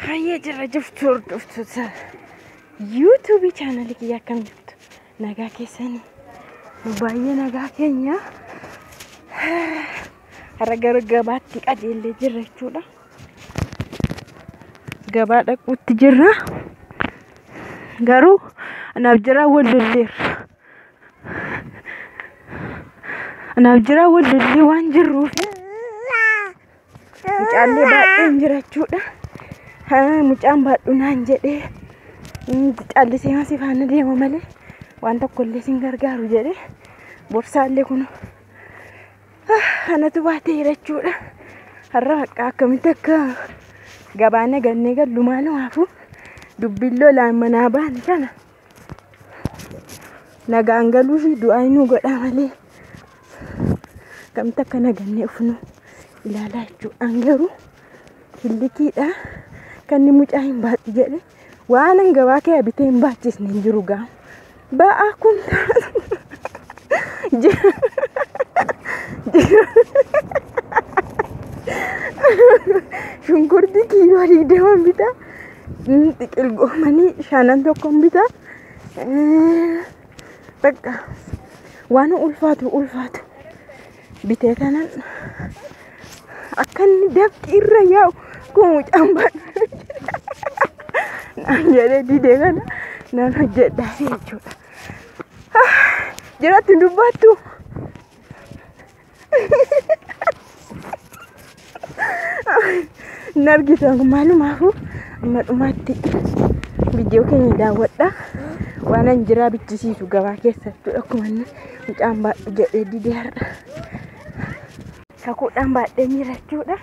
Hayya jirra jirtu hordoftoota YouTube channel kiyya akkam jirtu nagaa keessanii baay'ee nagaa keenya har'a gara gabaatti qajeellee jirra jechuudha. Gabaa dhaquutti jirra garuu anaaf jira wallollee waan jirruuf mucaallee baay'een jira jechuudha. Mucaan baadhunaan jedhee callisee maasii faana deema malee waan tokkollee sin gargaaru jedhee borsaallee kun anatu baatee jira jechuudha. Har'a akkamitti akka gabaan gannee gallu maalumaafuu dubbilloo laan manaa baane kana nagaan galuu fi du'aa inuu godhaa malee akkamitti akka nagannee ufnu ilaalaa jechuudhaan garuu hillikiidha. Kan mucaa hin baadhu jedhe waan an gabaa kee bitee hin baachisne hin jiru gaa ba'aa kun shunkurtii kiiloo 20 bitaa xiqil goomanii 5 tokkoon bitaa bakka waan ulfaatu bitee kanan akka inni dabqii irra yaa'u kun mucaan baadhu jadi didee kana nan hojjedhaa jechuudha. Jiraatti dubbattu nargisan maalumaafuu amma dhumaatti viidiyoo keenya daawwadha. Waan an jiraa bichisiisu gabaa keessatti akkuma inni mucaan baadhu jedhee didee har'a kakuudhaan baadhee jira jechuudha.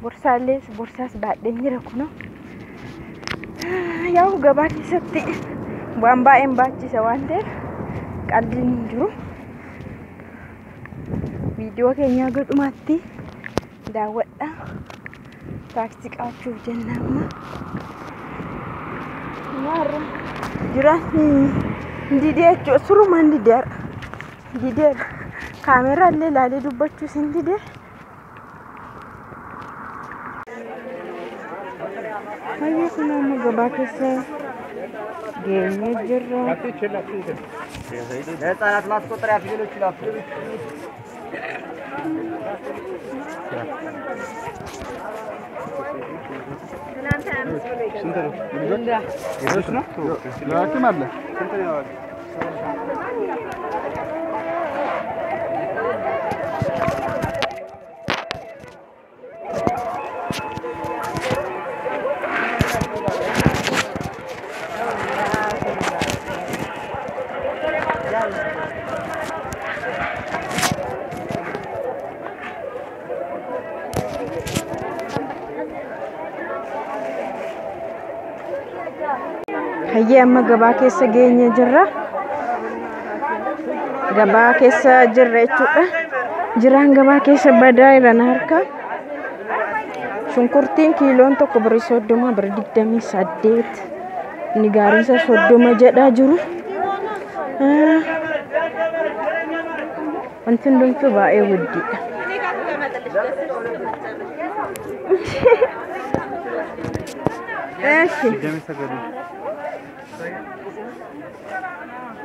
Borsaas baadhee jira kunoo. Yaa'u gabaa keessatti waan baay'een baachisa waan ta'eef qalbiin hin jiru. Viidiyoo keenya dhumaatti daawwadha. Taaksii qabachuuf jenna amma. Maarra jiraatni didee jechuudha. Surumaan dideera. Kaameeraa illee ilaalee dubbachuus hin didee. Hayya kun amma gabaa keessa geenye jirra. ለህፃናት ማስቆጠሪያ ፊደሎች ላፍደሎች Hayya amma gabaa keessa geenye jirra. Gabaa keessa jirra jechuudha. Jiraan gabaa keessa badaa irraan harka. Shunkurtiin kiiloon tokko birrii 30 birrii 28 ni gaariinsa 30 jedhaa jiru. Wanti hundumtuu baay'ee guddiidha.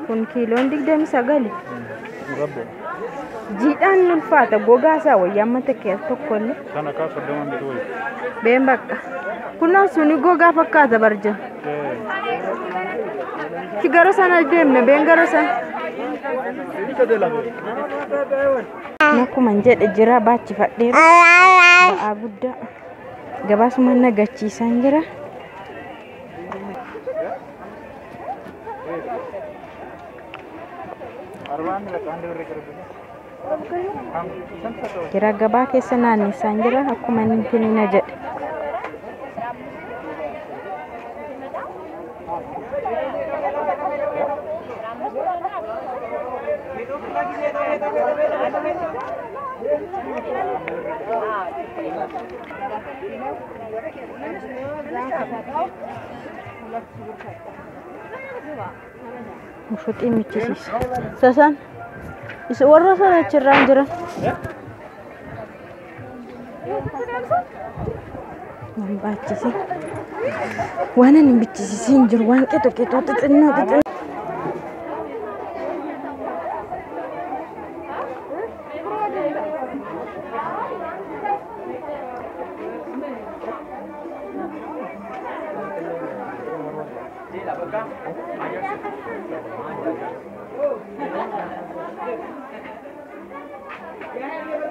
Kun kiiloon 29 jiidhaan ulfaata gogaa isaa wayyaa amma tokko tokkollee kana ka 30 bitu way been bakka kunnaan suni gogaa fakkaata barja ki gara sana deemne been gara sana nakuma jedhe jira baachifadheera ba'aa guddaa gabaasuma nagachiisan jira. Kira gabaa keessa naanneessaan jira akkuma inni na jedhe. Mushroom michis. Sasan, is warra sana chirran jiran. Nambaachise. Waan ani bichisiin jiru waan qexoqexoo xixinnoo.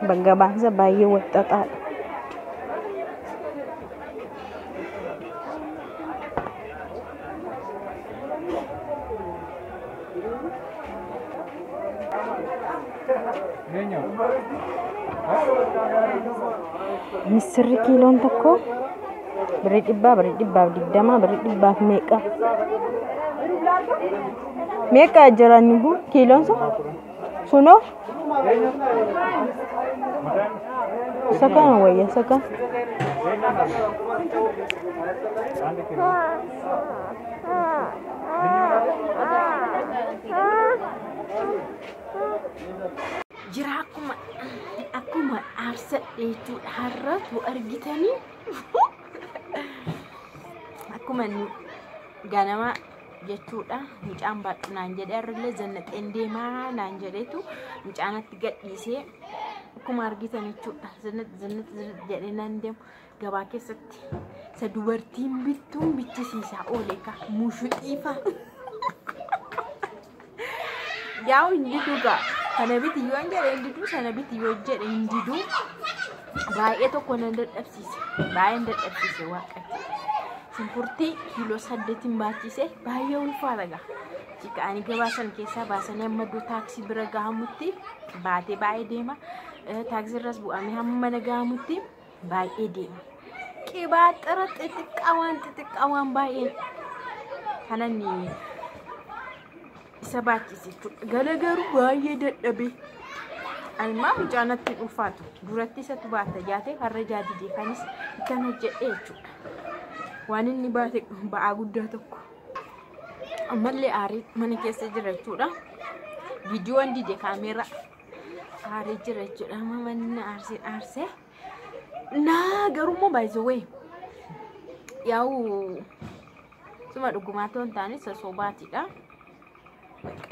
Baga bangsa bayi watatat. Misri kilon takko beridibba digdama beridibba meka jaran ibu kilon suno sakan waya sakan jira aku ma arsa itu harrat bu argitani aku man ganama jechuudha mucaan baadhunaan jedhee irrillee zannaxeen deemaa naan jedheetu mucaanatti gadhiisee akkuma argitan jechuudha zannat jedhee naan deemu gabaa keessatti isa dubartiin bittuun bichisiisaa oolee ka mushuxiifa yaa'u hindi dhugaa kana biti yoo jedhe hindi dhuu sana biti yoo jedhe hindi dhuu baay'ee tokko nan dadhabsiise baay'een dadhabsiise waaqatti Simpurti kilo 8 baachise baay'ee ulfaata gaa. Jikaani gabaasan keessaa baasanii amma duu taaksii bira gahamutti baatee baay'ee deema. Taaksii irras bu'amee hamma na gahamutti baay'ee deema. Qibaaxara xixiqqaa waan baay'een kanani isa baachise jechuudha. Galagaru baay'ee dadhabee. Almaa mucaanatti ulfaatu duratti isatu baata jaatee har'a jaadidee kanis kan hojjedhee jechuudha. Waan inni baate ba'aa guddaa tokko ammallee aarii mana keessa jira jechuudha. Viidiyoon dide kaameera aarii jira jechuudha. Manni aarsee naa garummoo by the way yaa'u suma dhugumaa ta'uu hin taane sosobaatidha.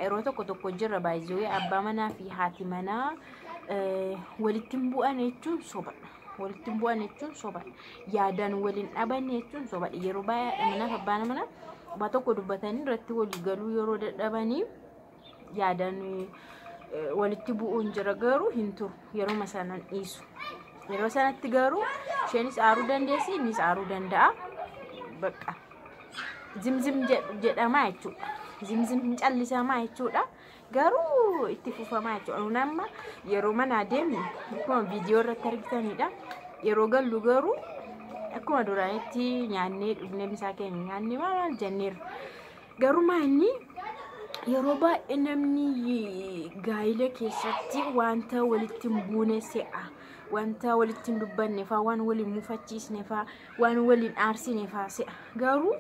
Yeroo tokko jira by the way abbaa manaa fi haati manaa walitti bu'an jechuun soba. Walitti bu'an jechuun soba. Yaadaan waliin dhaban jechuun soba. Yeroo baay'ee mana abbaan mana waa tokko dubbatanii irratti walii galuu yeroo dadhabanii yaadaan walitti bu'uun jira garuu hin turu. Yeroo masanan dhiisu. Yeroo sanatti garuu isheenis aaruu dandeessi innis aaruu danda'a. Bakka zimzim jedhamaa jechuudha. Zimzim callisamaa jechuudha. Garuu itti fufamaa jechuudha. Nama yeroo mana deemnu akkuma viidiyoo irratti argitanidha. Yeroo gallu garuu akkuma duraanitti nyaannee dhugnee bisaa keenya nyaannee maal jenneerra. Garuu maanni yeroo baay'ee namni gaa'ila keessatti wanta walitti hin buune se'a. Wanta walitti hin dubbanne fa'aa waan waliin mufachiisne fa'aa waan waliin aarsine fa'aa se'a. Garuu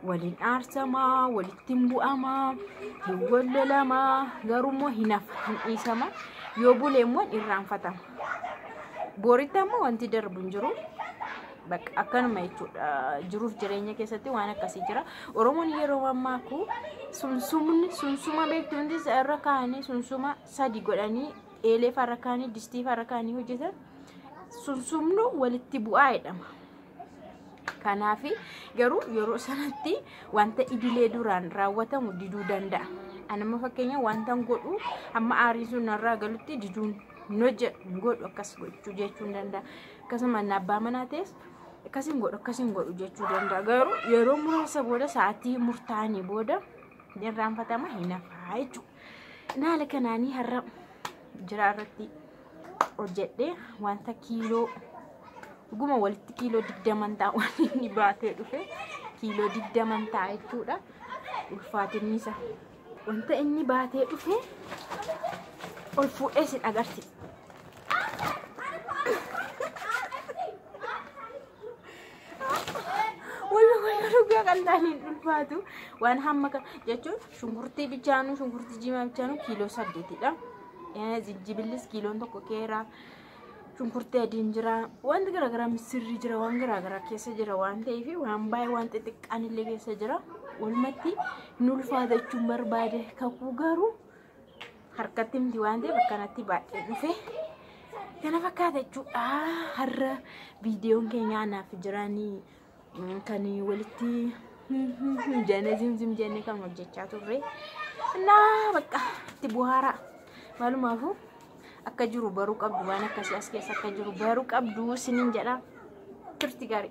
waliin aarsamaa walitti bu'amaa hin wallolamaa garummoo hin dhiisamaa yoo bulee immoo irraanfatama. Booritti ammoo wanti darbu hin jiru. Bakka akkanuma jechuudha. Jiruuf jireenya keessatti waan akkasii jira. Oromoon yeroo ammaa ku sunsuma beektu hundi irra kaa'anii sunsuma sadi godhanii eelee farra kaa'anii distii farra kaa'anii hojjetan sunsumnu walitti bu'aa jedhama. Kanaafi garuu yeroo sanatti wanta idilee duraan raawwatamu diduu danda'a. Anama fakkeenya wanta godhu amma aarii sun narraa galutti diduun noja godhu akkas gochuu jechuun danda'a. Akkasuma abbaa manaa ta'es akkasiin godhu jechuu danda'a. Garuu yeroo muraasa booda sa'aatii murtaa'anii booda irraanfatama hin hafaa jechuudha. Naala kanaanii har'a jira irratti hojjedhee wanta kiiloo guma walitti kiiloo 20 ta'a waan inni baatee dhufe kiiloo 20 ta'a jechuudha. Ulfaatinni isa wanta inni baatee dhufe ol fuudhee sin agarsiisa. Dhugaa qal'aaniin ulfaatu waan hamma jechuun shunkurtii bichaanuu shunkurtii jimaa bichaanuu kiiloo 8dha. Zinjibillis kiiloon tokko keera. shunkurtii adiin jira, wanti garaagaraa misirri jira, waan garaagaraa keessa jira waan ta'eef waan baay'ee waan xixiqqaan illee keessa jira. Walumatti nulfaatachuun barbaade kakuu garuu harkatti miti waan ta'eef akkanatti baay'ee dhufe. Kana fakkaata jechuudha. Har'a viidiyoon keenya anaaf jiranii kan walitti jenne zimzim jenne kan hojjechaa turre. Naa bakka itti bu'aara. Maalumaafuu akka jiru baruu qabdu waan akkasii as keessa akka jiru baruu qabdu sinin jedha. Turti gaarii.